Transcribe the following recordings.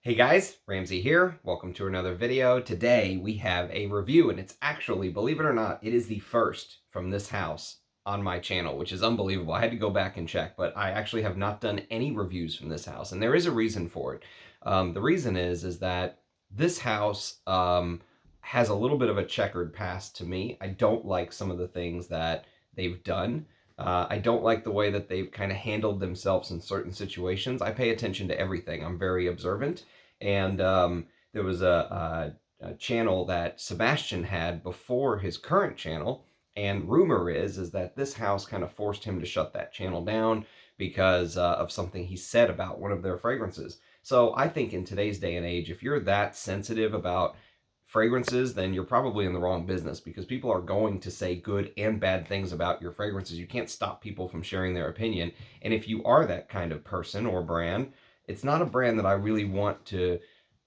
Hey guys, Ramsey here. Welcome to another video. Today we have a review, and it's actually, believe it or not, it is the first from this house on my channel, which is unbelievable. I had to go back and check, but I actually have not done any reviews from this house, and there is a reason for it. The reason is that this house has a little bit of a checkered past to me. I don't like some of the things that they've done. I don't like the way that they've kind of handled themselves in certain situations. I pay attention to everything. I'm very observant. And there was a channel that Sebastian had before his current channel. And rumor is that this house kind of forced him to shut that channel down because of something he said about one of their fragrances. So I think in today's day and age, if you're that sensitive about fragrances, then you're probably in the wrong business, because people are going to say good and bad things about your fragrances. You can't stop people from sharing their opinion. And if you are that kind of person or brand, it's not a brand that I really want to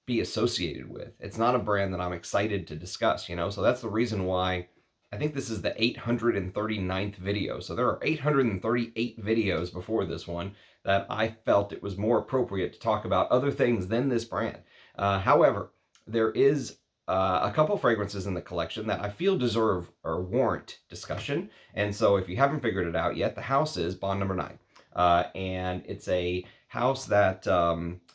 be associated with. It's not a brand that I'm excited to discuss, you know? So that's the reason why I think this is the 839th video. So there are 838 videos before this one that I felt it was more appropriate to talk about other things than this brand. However, there is a couple fragrances in the collection that I feel deserve or warrant discussion. And so if you haven't figured it out yet, the house is Bond number 9. And it's a house that,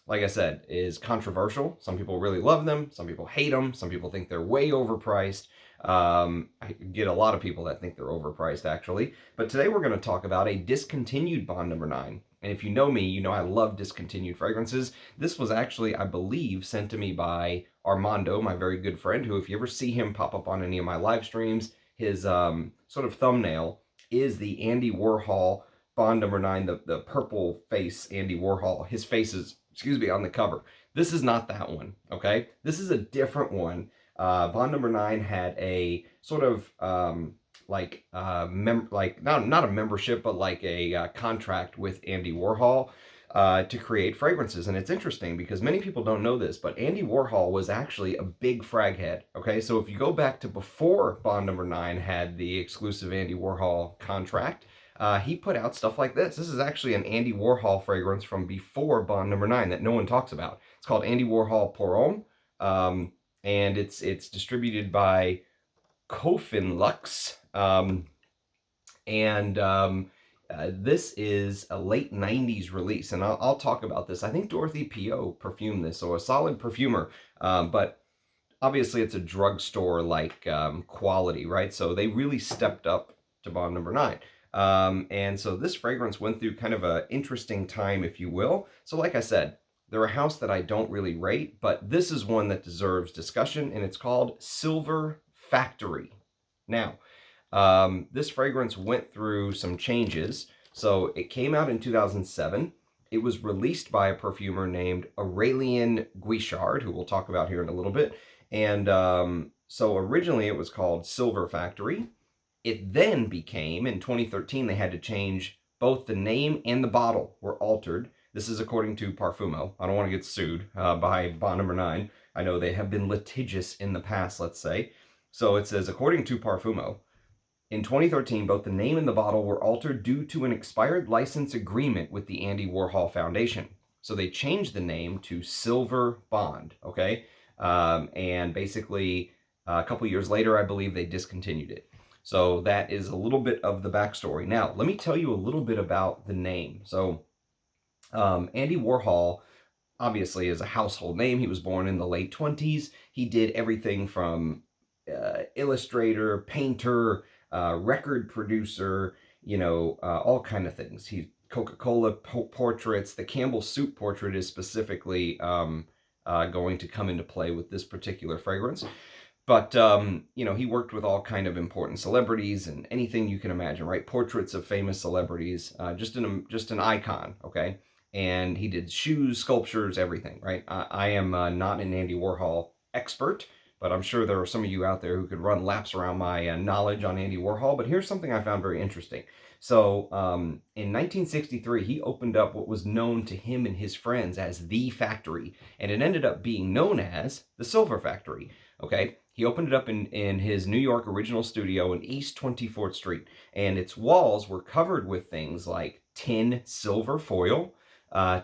like I said, is controversial. Some people really love them. Some people hate them. Some people think they're way overpriced. I get a lot of people that think they're overpriced, actually. But today we're going to talk about a discontinued Bond number 9. And if you know me, you know I love discontinued fragrances. This was actually, I believe, sent to me by Armando, my very good friend, who, if you ever see him pop up on any of my live streams, his sort of thumbnail is the Andy Warhol Bond number 9, the purple face Andy Warhol. His face is, excuse me, on the cover. This is not that one, okay? This is a different one. Bond number 9 had a sort of not a membership, but like a contract with Andy Warhol to create fragrances. And it's interesting because many people don't know this, but Andy Warhol was actually a big frag head. Okay, so if you go back to before Bond number 9 had the exclusive Andy Warhol contract, he put out stuff like this. This is actually an Andy Warhol fragrance from before Bond number 9 that no one talks about. It's called Andy Warhol Pour Homme, and it's distributed by Coffin-Lux. This is a late 90s release, and I'll talk about this. I think Dorothy P.O. perfumed this, so a solid perfumer, but obviously it's a drugstore-like quality, right? So they really stepped up to Bond number 9. And so this fragrance went through kind of an interesting time, if you will. So like I said, they're a house that I don't really rate, but this is one that deserves discussion, and it's called Silver Factory. Now, this fragrance went through some changes. So it came out in 2007. It was released by a perfumer named Aurélien Guichard, who we'll talk about here in a little bit. And so originally it was called Silver Factory. It then became, in 2013, they had to change both the name and the bottle were altered. This is according to Parfumo. I don't want to get sued by Bond number 9. I know they have been litigious in the past, let's say. So it says, according to Parfumo, in 2013, both the name and the bottle were altered due to an expired license agreement with the Andy Warhol Foundation. So they changed the name to Silver Bond, okay? And basically, a couple years later, I believe they discontinued it. So that is a little bit of the backstory. Now, let me tell you a little bit about the name. So Andy Warhol obviously is a household name. He was born in the late 20s. He did everything from illustrator, painter, record producer, you know, all kind of things. He Coca-Cola portraits. The Campbell Soup portrait is specifically going to come into play with this particular fragrance. But, you know, he worked with all kind of important celebrities and anything you can imagine, right? Portraits of famous celebrities, just an icon, okay? And he did shoes, sculptures, everything, right? I am not an Andy Warhol expert, but I'm sure there are some of you out there who could run laps around my knowledge on Andy Warhol. But here's something I found very interesting. So in 1963, he opened up what was known to him and his friends as The Factory, and it ended up being known as the Silver Factory, okay? He opened it up in his New York original studio in East 24th Street, and its walls were covered with things like tin silver foil,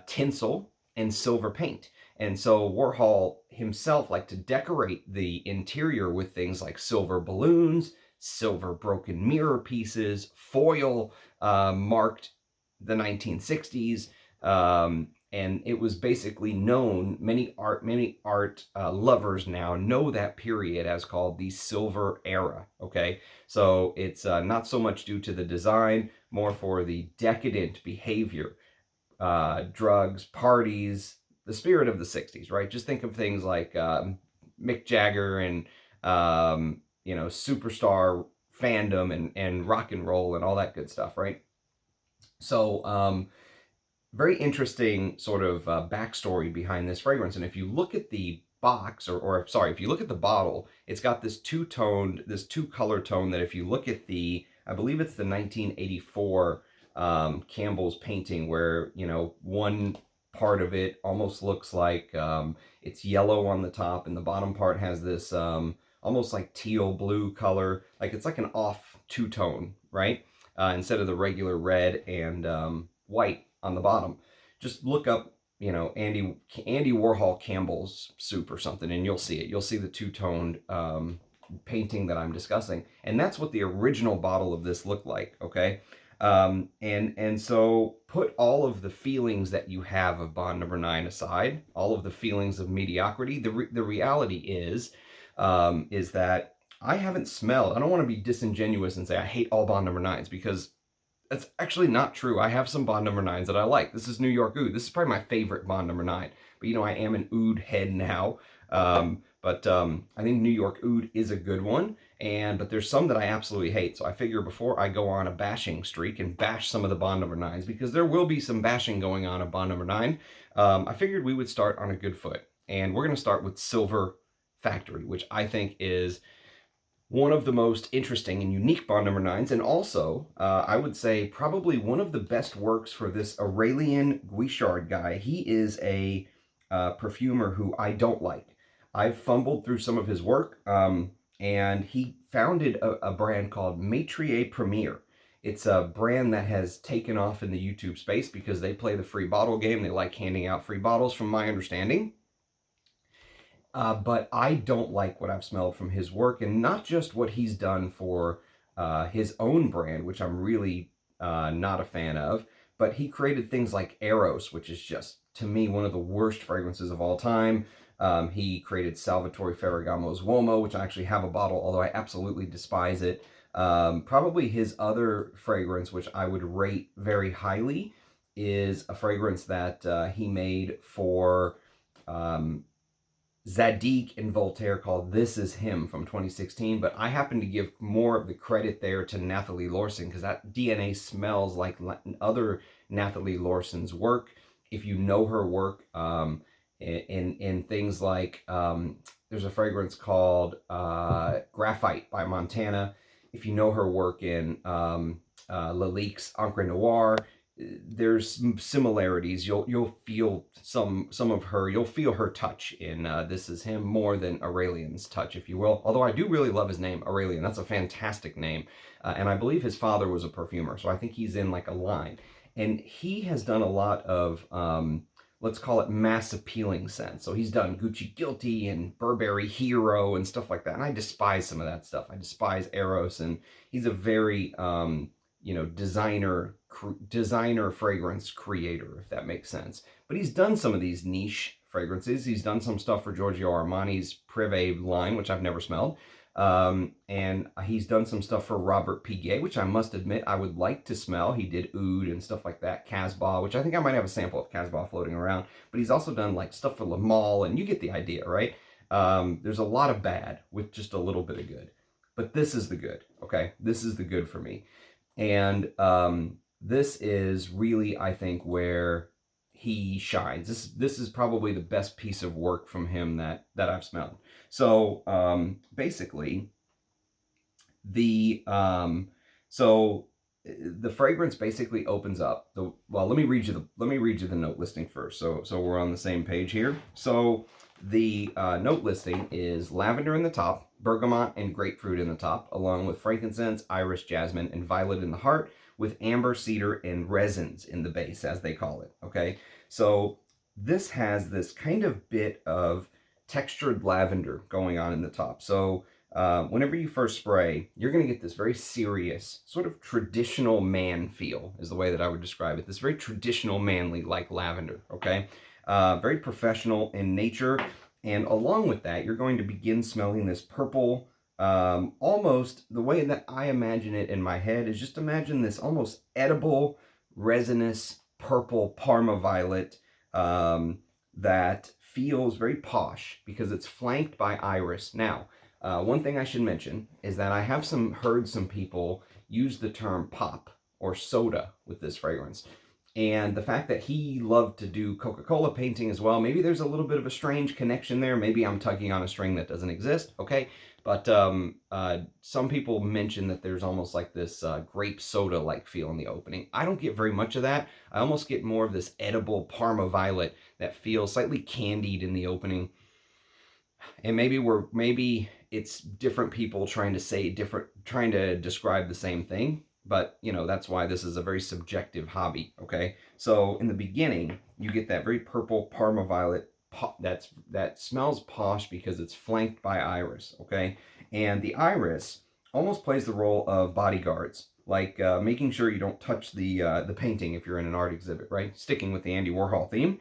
tinsel, and silver paint. And so Warhol himself liked to decorate the interior with things like silver balloons, silver broken mirror pieces, foil marked the 1960s. And it was basically known, many art lovers now know that period as called the Silver Era, okay? So it's not so much due to the design, more for the decadent behavior, drugs, parties, the spirit of the 60s, right? Just think of things like Mick Jagger and, superstar fandom and rock and roll and all that good stuff, right? So, very interesting sort of backstory behind this fragrance. And if you look at the box, or sorry, if you look at the bottle, it's got this two-color tone that if you look at I believe it's the 1984 Campbell's painting where, one part of it almost looks like it's yellow on the top and the bottom part has this almost like teal blue color. Like it's like an off two-tone, right? Instead of the regular red and white on the bottom. Just look up, Andy Warhol Campbell's soup or something, and you'll see it. You'll see the two-toned painting that I'm discussing, and that's what the original bottle of this looked like. Okay, and so put all of the feelings that you have of Bond Number 9 aside, all of the feelings of mediocrity. The reality is that I haven't smelled. I don't want to be disingenuous and say I hate all Bond Number 9s because that's actually not true. I have some Bond Number 9s that I like. This is New York Oud. This is probably my favorite Bond Number 9. But I am an Oud head now. But I think New York Oud is a good one. But there's some that I absolutely hate. So I figure before I go on a bashing streak and bash some of the Bond Number 9s, because there will be some bashing going on at Bond Number 9, I figured we would start on a good foot. And we're going to start with Silver Factory, which I think is one of the most interesting and unique Bond Number 9s, and also, I would say, probably one of the best works for this Aurélien Guichard guy. He is a perfumer who I don't like. I've fumbled through some of his work, and he founded a brand called Maitrier Premier. It's a brand that has taken off in the YouTube space because they play the free bottle game. They like handing out free bottles, from my understanding. But I don't like what I've smelled from his work, and not just what he's done for his own brand, which I'm really not a fan of, but he created things like Eros, which is just, to me, one of the worst fragrances of all time. He created Salvatore Ferragamo's Uomo, which I actually have a bottle, although I absolutely despise it. Probably his other fragrance, which I would rate very highly, is a fragrance that he made for Zadig and Voltaire called This Is Him from 2016, but I happen to give more of the credit there to Nathalie Lorson because that DNA smells like other Nathalie Lorson's work. If you know her work in things like, there's a fragrance called Graphite by Montana. If you know her work in Lalique's Encre Noire, there's some similarities. You'll feel some of her. You'll feel her touch in This Is Him more than Aurélien's touch, if you will. Although I do really love his name, Aurélien. That's a fantastic name, and I believe his father was a perfumer, so I think he's in like a line. And he has done a lot of let's call it mass appealing scents. So he's done Gucci Guilty and Burberry Hero and stuff like that. And I despise some of that stuff. I despise Eros, and he's a very designer fragrance creator, if that makes sense. But he's done some of these niche fragrances. He's done some stuff for Giorgio Armani's Prive line, which I've never smelled. And he's done some stuff for Robert Piguet, which I must admit I would like to smell. He did Oud and stuff like that, Casbah, which I think I might have a sample of Casbah floating around. But he's also done like stuff for Le Male, and you get the idea, right? There's a lot of bad with just a little bit of good. But this is the good, okay? This is the good for me. And this is really, I think, where he shines. This is probably the best piece of work from him that I've smelled. So basically, the fragrance basically opens up. Well, let me read you the note listing first. So we're on the same page here. So the note listing is lavender in the top, bergamot and grapefruit in the top, along with frankincense, iris, jasmine, and violet in the heart, with amber, cedar, and resins in the base, as they call it. Okay, so this has this kind of bit of textured lavender going on in the top. So whenever you first spray, you're going to get this very serious, sort of traditional man feel, is the way that I would describe it. This very traditional manly, like lavender, okay? Very professional in nature. And along with that, you're going to begin smelling this purple, almost the way that I imagine it in my head is just imagine this almost edible, resinous, purple Parma violet that feels very posh because it's flanked by iris. Now, one thing I should mention is that I have heard some people use the term pop or soda with this fragrance. And the fact that he loved to do Coca-Cola painting as well, maybe there's a little bit of a strange connection there. Maybe I'm tugging on a string that doesn't exist, okay? But some people mention that there's almost like this grape soda-like feel in the opening. I don't get very much of that. I almost get more of this edible Parma violet that feels slightly candied in the opening. And maybe it's different people trying to describe the same thing. But, you know, that's why this is a very subjective hobby, okay? So in the beginning, you get that very purple Parma violet that smells posh because it's flanked by iris, okay? And the iris almost plays the role of bodyguards, like making sure you don't touch the painting if you're in an art exhibit, right? Sticking with the Andy Warhol theme.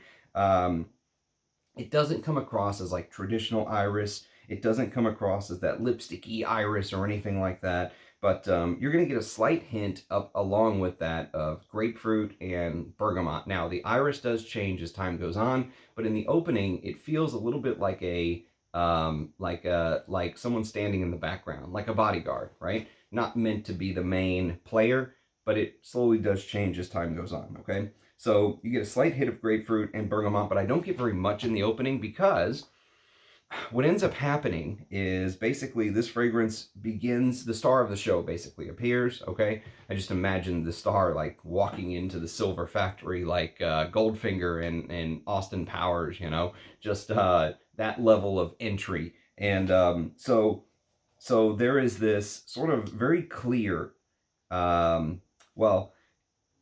It doesn't come across as like traditional iris. It doesn't come across as that lipsticky iris or anything like that. But you're going to get a slight hint up along with that of grapefruit and bergamot. Now, the iris does change as time goes on, but in the opening, it feels a little bit like like someone standing in the background, like a bodyguard, right? Not meant to be the main player, but it slowly does change as time goes on, okay? So you get a slight hit of grapefruit and bergamot, but I don't get very much in the opening because what ends up happening is basically this fragrance begins, the star of the show basically appears, okay? I just imagine the star like walking into the silver factory like Goldfinger and Austin Powers, you know? Just that level of entry. And so there is this sort of very clear, well,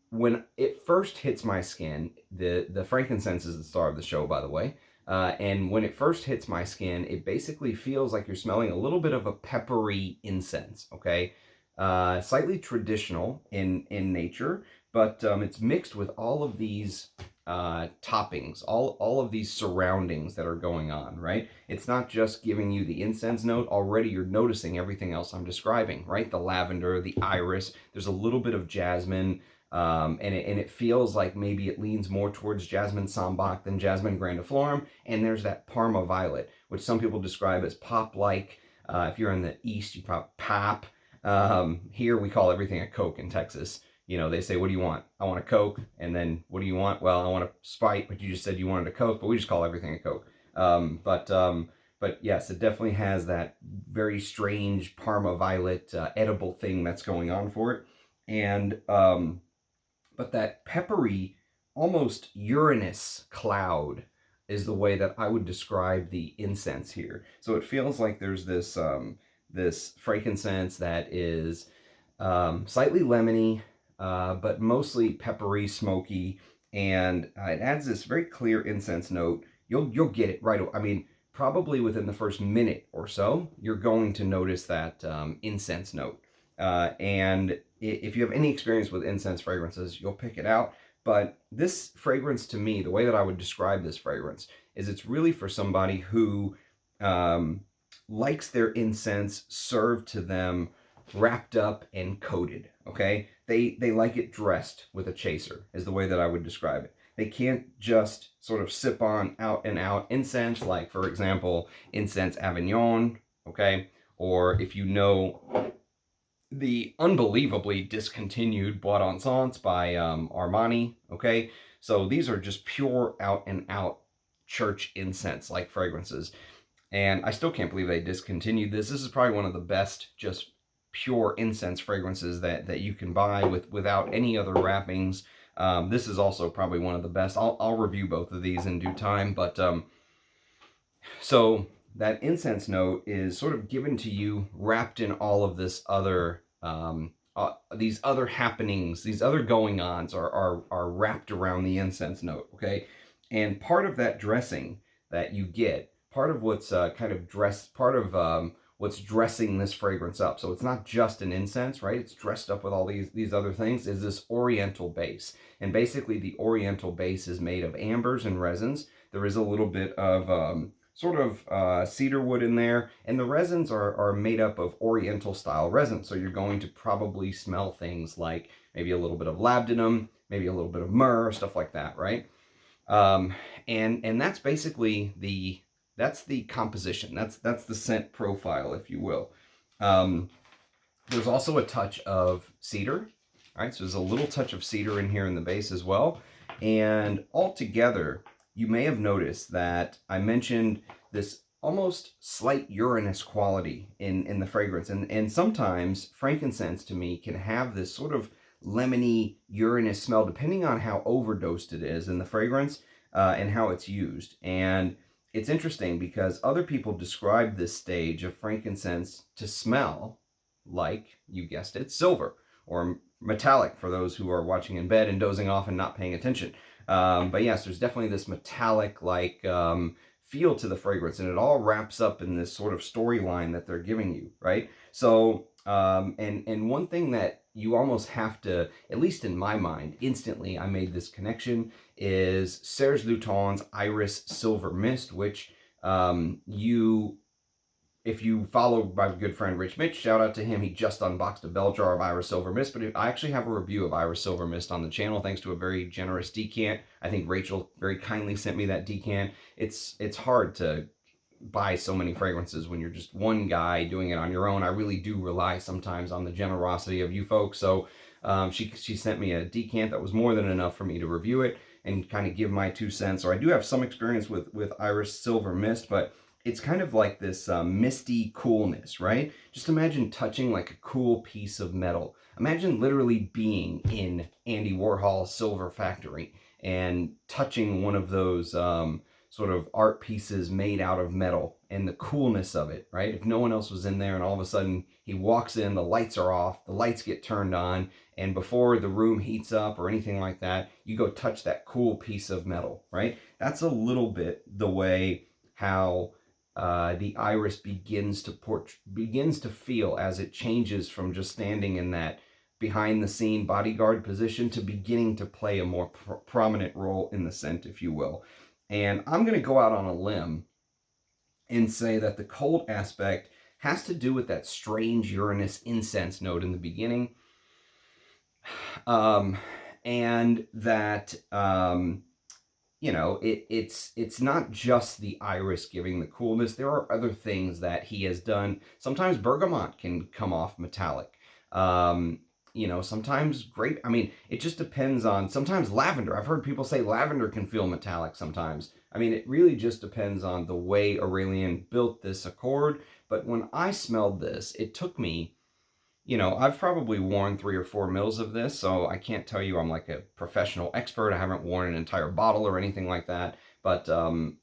when it first hits my skin, the frankincense is the star of the show, by the way. And when it first hits my skin, it basically feels like you're smelling a little bit of a peppery incense, okay? Slightly traditional in nature, but it's mixed with all of these toppings, all of these surroundings that are going on, right? It's not just giving you the incense note. Already you're noticing everything else I'm describing, right? The lavender, the iris, there's a little bit of jasmine, and it feels like maybe it leans more towards Jasmine Sambac than Jasmine grandiflorum. And there's that Parma violet, which some people describe as pop-like. If you're in the East, you probably pop. Here we call everything a Coke in Texas. You know, they say, what do you want? I want a Coke. And then what do you want? Well, I want a Sprite, but you just said you wanted a Coke, but we just call everything a Coke. But yes, it definitely has that very strange Parma violet edible thing that's going on for it. And but that peppery, almost Uranus cloud is the way that I would describe the incense here. So it feels like there's this this frankincense that is slightly lemony, but mostly peppery, smoky, and it adds this very clear incense note. You'll get it right away. I mean, probably within the first minute or so, you're going to notice that incense note. And if you have any experience with incense fragrances, you'll pick it out. But this fragrance, to me, the way that I would describe this fragrance is it's really for somebody who likes their incense served to them wrapped up and coated, okay? They like it dressed with a chaser, is the way that I would describe it. They can't just sort of sip on out and out incense, like, for example, Incense Avignon, okay? Or if you know the unbelievably discontinued Bois d'Encens by Armani, okay? So these are just pure out and out church incense like fragrances. And I still can't believe they discontinued this. This is probably one of the best just pure incense fragrances that you can buy without any other wrappings. This is also probably one of the best. I'll review both of these in due time, but so that incense note is sort of given to you wrapped in all of this other these other happenings, these other going-ons are wrapped around the incense note, okay? And part of that dressing that you get, part of what's part of what's dressing this fragrance up. So it's not just an incense, right? It's dressed up with all these other things, is this oriental base. And basically the oriental base is made of ambers and resins. There is a little bit of cedar wood in there, and the resins are made up of oriental style resin. So you're going to probably smell things like maybe a little bit of labdanum, maybe a little bit of myrrh, stuff like that, right? And that's basically that's the composition. That's the scent profile, if you will. There's also a touch of cedar. All right, so there's a little touch of cedar in here in the base as well. And altogether, you may have noticed that I mentioned this almost slight urinous quality in the fragrance. And sometimes frankincense to me can have this sort of lemony urinous smell depending on how overdosed it is in the fragrance and how it's used. And it's interesting because other people describe this stage of frankincense to smell like, you guessed it, silver or metallic for those who are watching in bed and dozing off and not paying attention. But yes, there's definitely this metallic-like feel to the fragrance, and it all wraps up in this sort of storyline that they're giving you, right? So, and one thing that you almost have to, at least in my mind, instantly I made this connection, is Serge Lutens' Iris Silver Mist, which if you follow my good friend Rich Mitch, shout out to him. He just unboxed a bell jar of Iris Silver Mist, but I actually have a review of Iris Silver Mist on the channel thanks to a very generous decant. I think Rachel very kindly sent me that decant. It's hard to buy so many fragrances when you're just one guy doing it on your own. I really do rely sometimes on the generosity of you folks. So she sent me a decant that was more than enough for me to review it and kind of give my 2 cents. So I do have some experience with Iris Silver Mist, but it's kind of like this misty coolness, right? Just imagine touching like a cool piece of metal. Imagine literally being in Andy Warhol's Silver Factory and touching one of those sort of art pieces made out of metal and the coolness of it, right? If no one else was in there and all of a sudden he walks in, the lights are off, the lights get turned on, and before the room heats up or anything like that, you go touch that cool piece of metal, right? That's a little bit the way how the iris begins to feel as it changes from just standing in that behind the scene bodyguard position to beginning to play a more prominent role in the scent, if you will. And I'm going to go out on a limb and say that the cold aspect has to do with that strange Uranus incense note in the beginning. And that you know, it's not just the iris giving the coolness. There are other things that he has done. Sometimes bergamot can come off metallic. You know, sometimes grape. I mean, it just depends on. Sometimes lavender. I've heard people say lavender can feel metallic sometimes. I mean, it really just depends on the way Aurelian built this accord. But when I smelled this, it took me, you know, I've probably worn 3 or 4 mils of this, so I can't tell you I'm like a professional expert. I haven't worn an entire bottle or anything like that. But from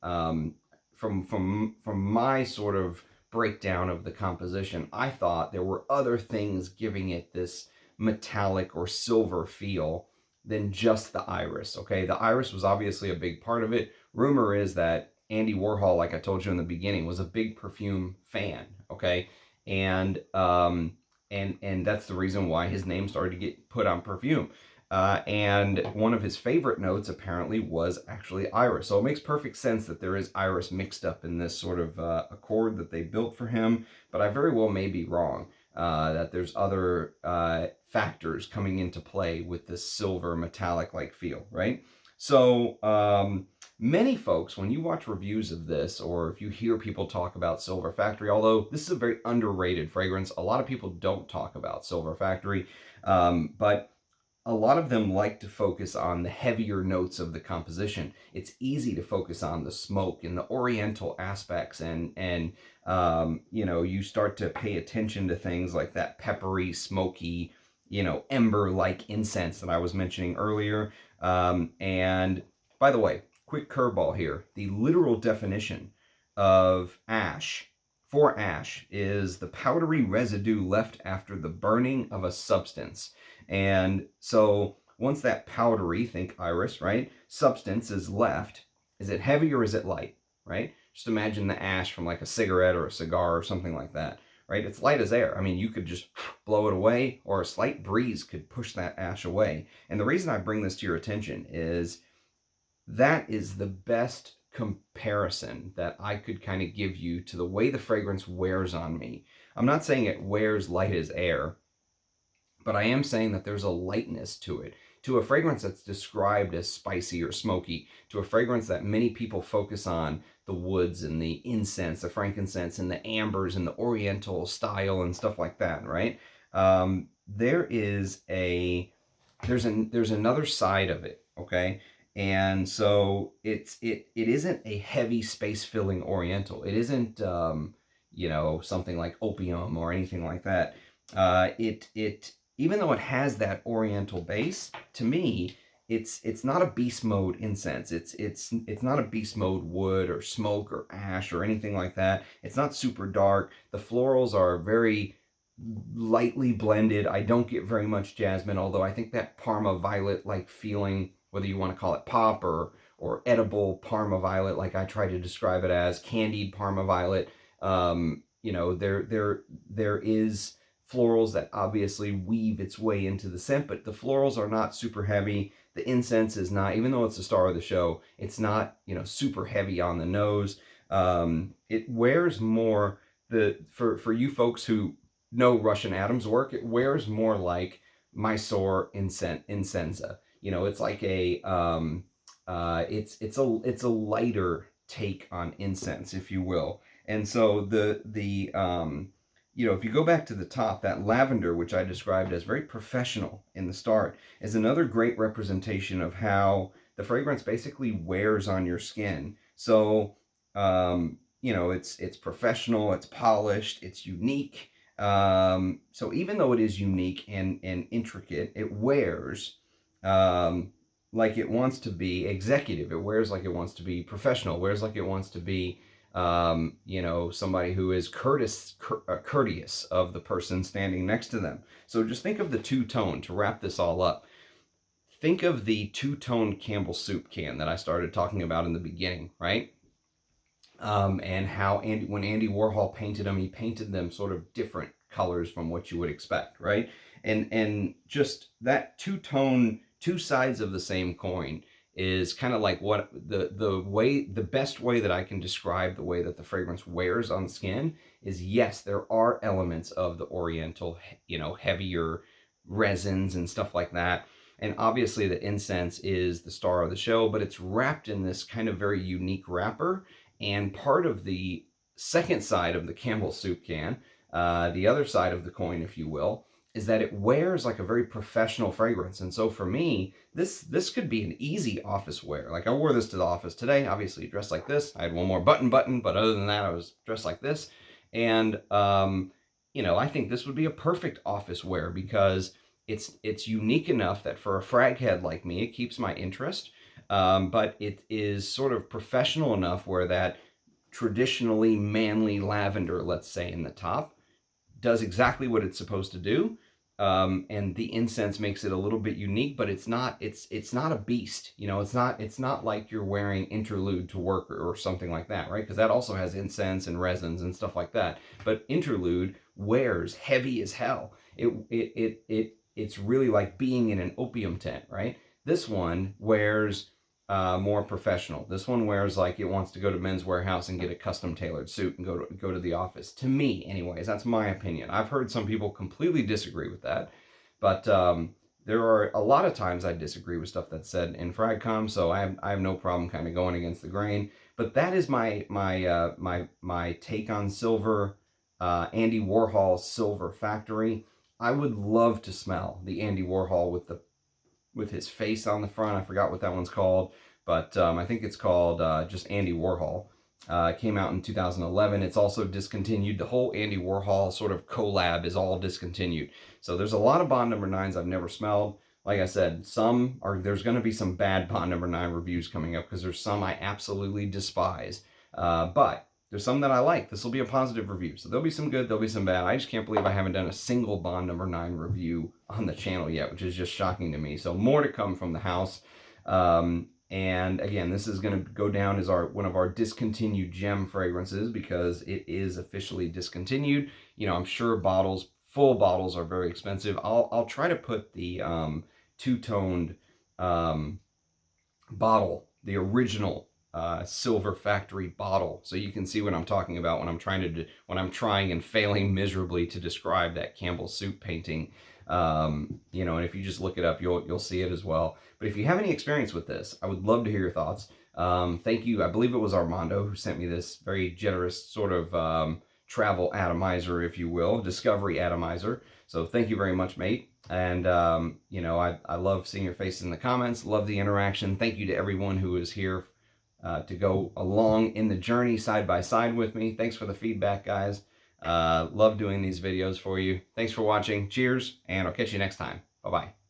my sort of breakdown of the composition, I thought there were other things giving it this metallic or silver feel than just the iris. Okay, the iris was obviously a big part of it. Rumor is that Andy Warhol, like I told you in the beginning, was a big perfume fan. Okay, and that's the reason why his name started to get put on perfume. And one of his favorite notes apparently was actually iris. So it makes perfect sense that there is iris mixed up in this sort of accord that they built for him. But I very well may be wrong, that there's other factors coming into play with this silver metallic-like feel, right? So many folks, when you watch reviews of this, or if you hear people talk about Silver Factory, although this is a very underrated fragrance, a lot of people don't talk about Silver Factory, but a lot of them like to focus on the heavier notes of the composition. It's easy to focus on the smoke and the oriental aspects, and you know, you start to pay attention to things like that peppery, smoky, you know, ember-like incense that I was mentioning earlier. And by the way, quick curveball here. The literal definition of ash, for ash, is the powdery residue left after the burning of a substance. And so once that powdery, think iris, right, substance is left, Is it heavy or is it light, right? Just imagine the ash from like a cigarette or a cigar or something like that, right? It's light as air. I mean, you could just blow it away, or a slight breeze could push that ash away. And the reason I bring this to your attention is that is the best comparison that I could kind of give you to the way the fragrance wears on me. I'm not saying it wears light as air, but I am saying that there's a lightness to it. To a fragrance that's described as spicy or smoky, to a fragrance that many people focus on, the woods and the incense, the frankincense and the ambers and the oriental style and stuff like that, right? There's another side of it, okay? And so it isn't a heavy space filling oriental. It isn't something like opium or anything like that. Even though it has that oriental base, to me, it's not a beast mode incense. It's not a beast mode wood or smoke or ash or anything like that. It's not super dark. The florals are very lightly blended. I don't get very much jasmine, although I think that Parma violet like feeling, whether you want to call it pop or edible Parma violet, like I try to describe it as candied Parma violet, there is florals that obviously weave its way into the scent, but the florals are not super heavy. The incense is not, even though it's the star of the show, it's not, super heavy on the nose. It wears more, for you folks who know Russian Adam's work, it wears more like Mysore Incensa. It's like it's a lighter take on incense, if you will. And so if you go back to the top, that lavender, which I described as very professional in the start, is another great representation of how the fragrance basically wears on your skin. So, it's professional, it's polished, it's unique. So even though it is unique and intricate, it wears like it wants to be executive. It wears like it wants to be professional. It wears like it wants to be somebody who is courteous of the person standing next to them. So just think of the two-tone, to wrap this all up. Think of the two-tone Campbell soup can that I started talking about in the beginning, right? And how when Andy Warhol painted them, he painted them sort of different colors from what you would expect, right? And just that two-tone, two sides of the same coin is kind of like what the best way that I can describe the way that the fragrance wears on skin is, yes, there are elements of the oriental, heavier resins and stuff like that. And obviously the incense is the star of the show, but it's wrapped in this kind of very unique wrapper. And part of the second side of the Campbell soup can, the other side of the coin, if you will, is that it wears like a very professional fragrance. And so for me, this could be an easy office wear. Like I wore this to the office today, obviously dressed like this. I had one more button, but other than that, I was dressed like this. And, I think this would be a perfect office wear because it's unique enough that for a frag head like me, it keeps my interest. But it is sort of professional enough where that traditionally manly lavender, let's say in the top, does exactly what it's supposed to do. And the incense makes it a little bit unique, but it's not a beast. It's not like you're wearing Interlude to work or something like that, right? Because that also has incense and resins and stuff like that. But Interlude wears heavy as hell. It's really like being in an opium tent, right? This one wears more professional. This one wears like it wants to go to Men's Warehouse and get a custom tailored suit and go to the office. To me, anyways, that's my opinion. I've heard some people completely disagree with that, but there are a lot of times I disagree with stuff that's said in FragCom, so I have no problem kind of going against the grain. But that is my take on silver. Andy Warhol Silver Factory. I would love to smell the Andy Warhol with his face on the front. I forgot what that one's called, but I think it's called just Andy Warhol. It came out in 2011. It's also discontinued. The whole Andy Warhol sort of collab is all discontinued. So there's a lot of Bond number 9s I've never smelled. Like I said, there's going to be some bad Bond number 9 reviews coming up because there's some I absolutely despise. But there's some that I like. This will be a positive review. So there'll be some good, there'll be some bad. I just can't believe I haven't done a single Bond number 9 review on the channel yet, which is just shocking to me. So more to come from the house. And again, this is going to go down as one of our discontinued gem fragrances because it is officially discontinued. You know, I'm sure full bottles are very expensive. I'll try to put the two-toned bottle, the original Silver Factory bottle, so you can see what I'm talking about when I'm trying and failing miserably to describe that Campbell soup painting. You know, and if you just look it up, you'll see it as well. But if you have any experience with this, I would love to hear your thoughts. Thank you. I believe it was Armando who sent me this very generous sort of travel atomizer, if you will, discovery atomizer. So thank you very much, mate. And, you know, I love seeing your face in the comments, love the interaction. Thank you to everyone who is here to go along in the journey side by side with me. Thanks for the feedback, guys. Love doing these videos for you. Thanks for watching. Cheers, and I'll catch you next time. Bye-bye.